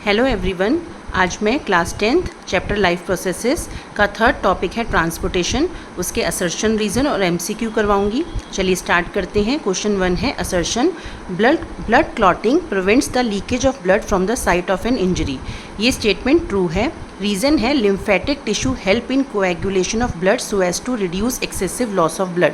Hello everyone, आज मैं class 10th chapter life processes का थर्ड टॉपिक है ट्रांसपोर्टेशन। उसके असर्शन, रीज़न और एमसीक्यू करवाऊंगी। चलिए स्टार्ट करते हैं। क्वेश्चन 1 है assertion, blood clotting prevents the leakage of blood from the site of an injury. ये स्टेटमेंट ट्रू है। रीज़न है lymphatic tissue help in coagulation of blood so as to reduce excessive loss of blood.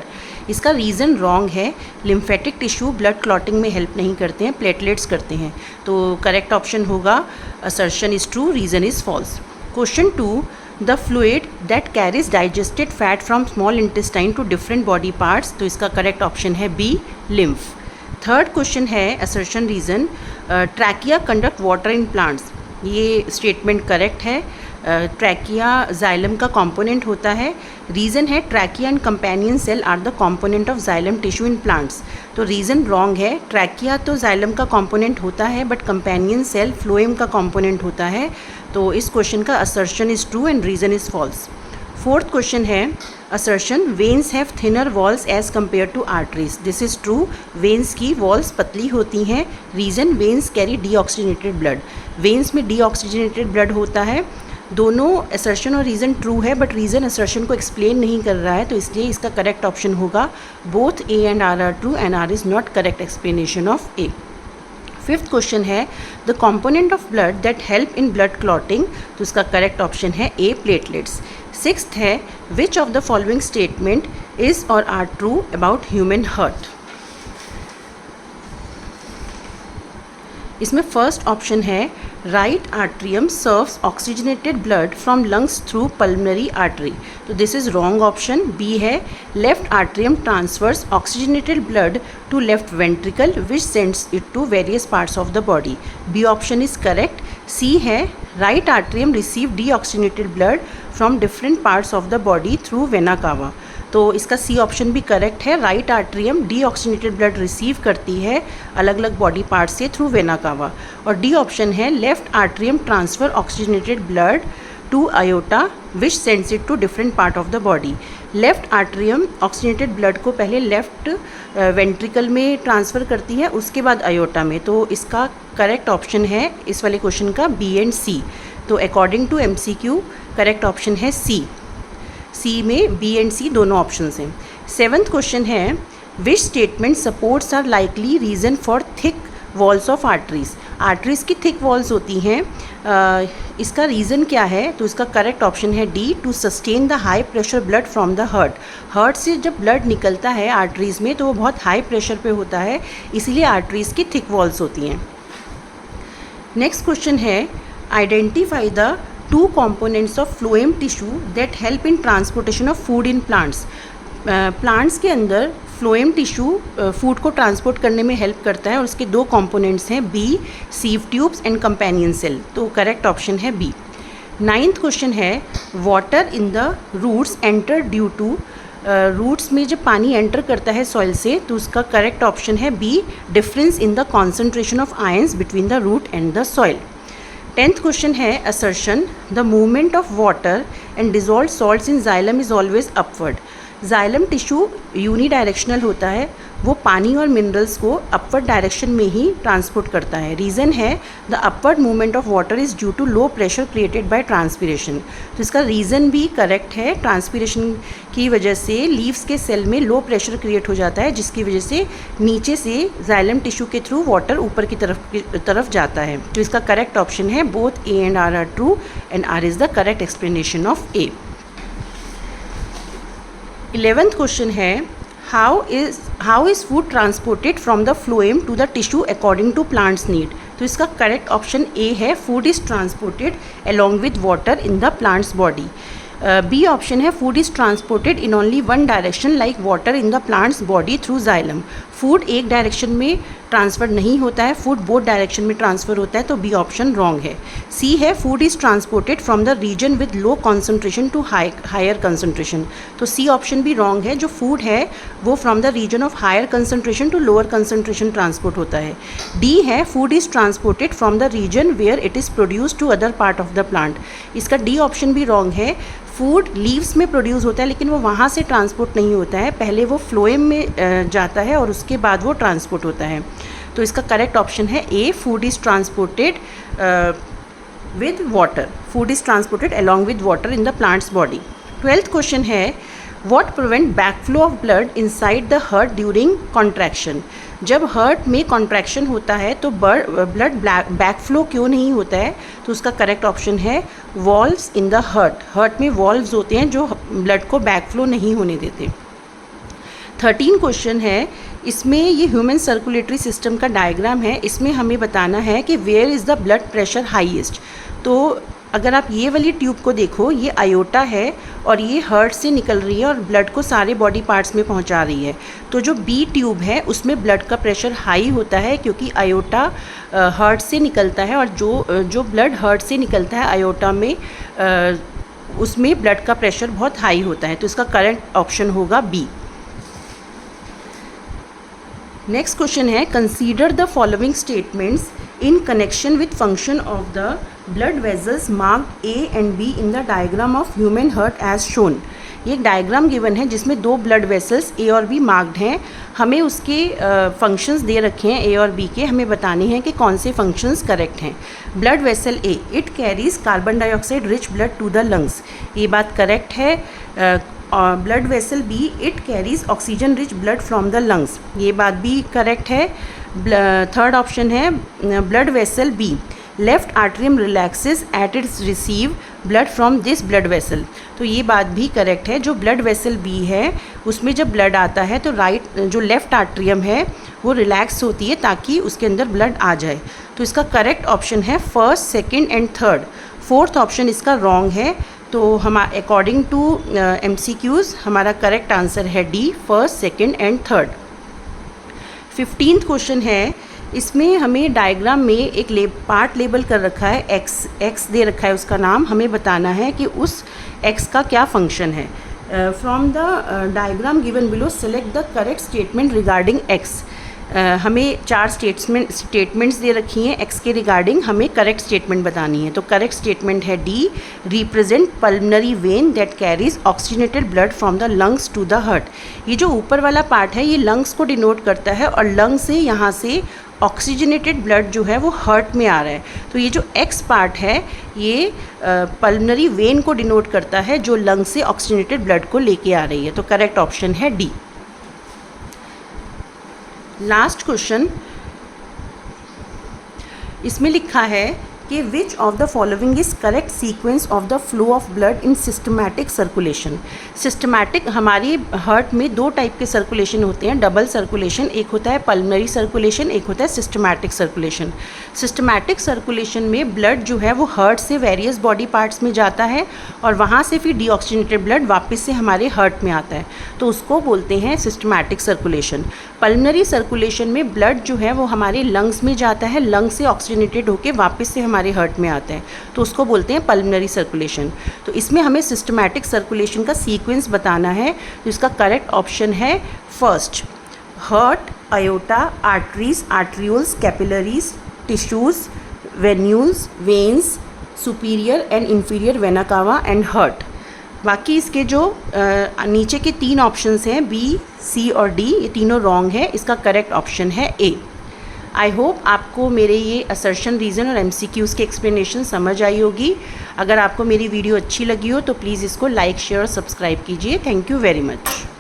इसका reason wrong है। Lymphatic tissue blood clotting में help नहीं करते हैं, platelets करते हैं। तो करेक्ट ऑप्शन होगा assertion is true, reason is false. Question 2, the fluid that carries digested fat from small intestine to different body parts. तो इसका करेक्ट ऑप्शन है बी, लिम्फ। थर्ड क्वेश्चन है assertion reason, trachea conduct water in plants. ये statement correct है। Trachea xylem का component होता है। Reason है trachea and companion cell are the component of xylem tissue in plants. तो reason wrong है। Trachea तो जाइलम का कंपोनेंट होता है बट कंपेनियन सेल फ्लोएम का कंपोनेंट होता है। तो इस क्वेश्चन का assertion is true and reason is false. Fourth question है assertion, veins have thinner walls as compared to arteries. This is true. Veins की वॉल्स पतली होती हैं। Reason, veins carry deoxygenated blood. Veins में डीऑक्सीजनेटेड ब्लड होता है। दोनों assertion और रीज़न ट्रू है बट रीज़न असर्शन को एक्सप्लेन नहीं कर रहा है, तो इसलिए इसका करेक्ट ऑप्शन होगा both A and R are true and R is not correct explanation of A. Fifth question है the component of blood that help in blood clotting. तो इसका करेक्ट ऑप्शन है ए, प्लेटलेट्स। सिक्स्थ है which of the following statement is or are true about human heart. इसमें first option है right atrium serves oxygenated blood from lungs through pulmonary artery. तो this is wrong option. B है left atrium transfers oxygenated blood to left ventricle which sends it to various parts of the body. B option is correct. C है right atrium receive deoxygenated blood from different parts of the body through vena cava. तो इसका C option भी correct है। Right atrium deoxygenated blood receive करती है अलग अलग body part से थ्रू वेना कावा। और डी ऑप्शन है left atrium transfer oxygenated blood to aorta which sends it to different part of the body. Left atrium oxygenated blood को पहले left ventricle में ट्रांसफ़र करती है, उसके बाद आयोटा में। तो इसका करेक्ट ऑप्शन है इस वाले क्वेश्चन का बी एंड सी। तो according to MCQ correct option है सी। सी में बी एंड सी दोनों ऑप्शंस हैं। सेवन्थ क्वेश्चन है which statement supports are likely reason for thick walls of arteries. Arteries की थिक वॉल्स होती हैं, इसका रीज़न क्या है? तो इसका करेक्ट ऑप्शन है D, to sustain the high pressure blood from the heart. Heart से जब ब्लड निकलता है आर्टरीज में तो वो बहुत हाई प्रेशर पे होता है, इसीलिए आर्टरीज की थिक वॉल्स होती हैं। नेक्स्ट क्वेश्चन है identify the two components of phloem tissue that help in transportation of food in plants। Plants के अंदर फ्लोएम टिश्यू फूड को ट्रांसपोर्ट करने में हेल्प करता है और उसके दो कंपोनेंट्स हैं B, sieve tubes and companion cell. तो करेक्ट ऑप्शन है बी। नाइन्थ क्वेश्चन है water in the roots enter due to. Roots में जब पानी एंटर करता है सॉइल से तो उसका करेक्ट ऑप्शन है B, difference in the concentration of ions between the root and the soil. 10th question है assertion, the movement of water and dissolve salts in xylem is always upward. Xylem tissue unidirectional होता है, वो पानी और minerals को upward direction में ही transport करता है। रीज़न है the upward movement of water is due to low pressure created by transpiration. तो इसका रीज़न भी करेक्ट है। ट्रांसपीरेशन की वजह से लीव्स के सेल में लो प्रेशर क्रिएट हो जाता है, जिसकी वजह से नीचे से जाइलम टिश्यू के थ्रू वाटर ऊपर की तरफ जाता है। तो इसका करेक्ट ऑप्शन है both A and R are true and R is the correct explanation of A. 11th question है how is food transported from the phloem to the tissue according to plants need. तो इसका correct option A है, food is transported along with water in the plants body. B option है food is transported in only one direction like water in the plants body through xylem. Food एक direction में transfer नहीं होता है, food both direction में transfer होता है। तो बी ऑप्शन रॉन्ग है। सी है food is transported from the region with low concentration to higher concentration. तो सी ऑप्शन भी रॉन्ग है। जो फूड है वो from the region of higher concentration to lower concentration transport होता है। डी है food is transported from the region where it is produce to other part of the plant. इसका D option भी wrong है। Food leaves में produce होता है लेकिन वो वहाँ से ट्रांसपोर्ट नहीं होता है, पहले वो फ्लोएम में जाता है और उसके बाद वो ट्रांसपोर्ट होता है। तो इसका करेक्ट ऑप्शन है A, food is transported with water. Food is transported along with water in the plant's body. 12th question है what prevent backflow of blood inside the heart during contraction. जब heart में contraction होता है तो blood backflow क्यों नहीं होता है? तो उसका करेक्ट ऑप्शन है valves in the heart. Heart में वॉल्व्स होते हैं जो ब्लड को बैकफ्लो नहीं होने देते. 13 क्वेश्चन है, इसमें ये ह्यूमन सर्कुलेटरी सिस्टम का डायग्राम है. इसमें हमें बताना है कि where is the blood pressure highest. तो अगर आप ये वाली ट्यूब को देखो, ये आयोटा है और ये हार्ट से निकल रही है और ब्लड को सारे बॉडी पार्ट्स में पहुंचा रही है. तो जो बी ट्यूब है उसमें ब्लड का प्रेशर हाई होता है क्योंकि आयोटा हार्ट से निकलता है और जो ब्लड हार्ट से निकलता है आयोटा में उसमें ब्लड का प्रेशर बहुत हाई होता है. तो इसका करेक्ट ऑप्शन होगा बी. नेक्स्ट क्वेश्चन है consider the following statements in connection with function of the blood vessels marked A and B in the diagram of human heart as shown. ये एक diagram given है जिसमें दो blood vessels ए और B marked हैं. हमें उसके फंक्शंस दे रखे हैं ए और बी के. हमें बताने हैं कि कौन से फंक्शंस करेक्ट हैं. Blood vessel A, it carries carbon dioxide rich blood to the lungs. ये बात करेक्ट है. Blood vessel B, it carries oxygen rich blood from the lungs. ये बात भी करेक्ट है. थर्ड ऑप्शन है blood vessel B, left atrium relaxes at its receive blood from this blood vessel. तो ये बात भी करेक्ट है. जो ब्लड वेसल बी है उसमें जब ब्लड आता है तो जो लेफ़्ट आर्टरियम है वो रिलैक्स होती है ताकि उसके अंदर ब्लड आ जाए. तो इसका करेक्ट ऑप्शन है first, second and third. Fourth option इसका रॉन्ग है. तो हम अकॉर्डिंग टू MCQs हमारा करेक्ट आंसर है D, first, second and third. 15th question है, इसमें हमें डायग्राम में एक पार्ट लेबल कर रखा है एक्स दे रखा है उसका नाम. हमें बताना है कि उस एक्स का क्या फंक्शन है. From the diagram given below select the correct statement regarding x. हमें 4 स्टेटमेंट्स दे रखी हैं एक्स के रिगार्डिंग. हमें करेक्ट स्टेटमेंट बतानी है. तो करेक्ट स्टेटमेंट है D, represent pulmonary vein that carries oxygenated blood from the lungs to the heart. ये जो ऊपर वाला पार्ट है ये लंग्स को डिनोट करता है और लंग से यहाँ से ऑक्सीजनेटेड ब्लड जो है वो हार्ट में आ रहा है. तो ये जो एक्स पार्ट है ये पल्मनरी वेन को डिनोट करता है जो लंग से ऑक्सीजनेटेड ब्लड को लेके आ रही है. तो करेक्ट ऑप्शन है डी. लास्ट क्वेश्चन, इसमें लिखा है कि विच of the following is correct sequence of the flow of blood in systematic circulation. Systematic, हमारी हार्ट में 2 टाइप के सर्कुलेशन होते हैं, डबल सर्कुलेशन. एक होता है पल्मनरी सर्कुलेशन, एक होता है सिस्टमैटिक सर्कुलेशन. सिस्टमैटिक सर्कुलेशन में ब्लड जो है वो हार्ट से वेरियस बॉडी पार्ट्स में जाता है और वहाँ से फिर डीऑक्सीजनेटेड ब्लड वापस से हमारे हार्ट में आता है. तो उसको बोलते हैं सिस्टमैटिक सर्कुलेशन. पल्मनरी सर्कुलेशन में ब्लड जो है वो हमारे लंग्स में जाता है, लंग से ऑक्सीजनेटेड होकर वापस से हमारे हार्ट में आता है. तो उसको बोलते हैं पल्मनरी सर्कुलेशन. तो इसमें हमें सिस्टमैटिक सर्कुलेशन का सीक्वेंस बताना है. तो इसका करेक्ट ऑप्शन है first, heart, iota, arteries, arterioles, capillaries, tissues, venules, veins, superior and inferior vena cava and heart. बाकी इसके जो नीचे के 3 ऑप्शंस हैं बी, सी और डी, ये तीनों रॉन्ग है. इसका करेक्ट ऑप्शन है ए. आई होप आपको मेरे ये असर्शन, रीज़न और MCQs के एक्सप्लेनेशन समझ आई होगी. अगर आपको मेरी वीडियो अच्छी लगी हो तो प्लीज़ इसको लाइक, शेयर और सब्सक्राइब कीजिए. Thank you very much.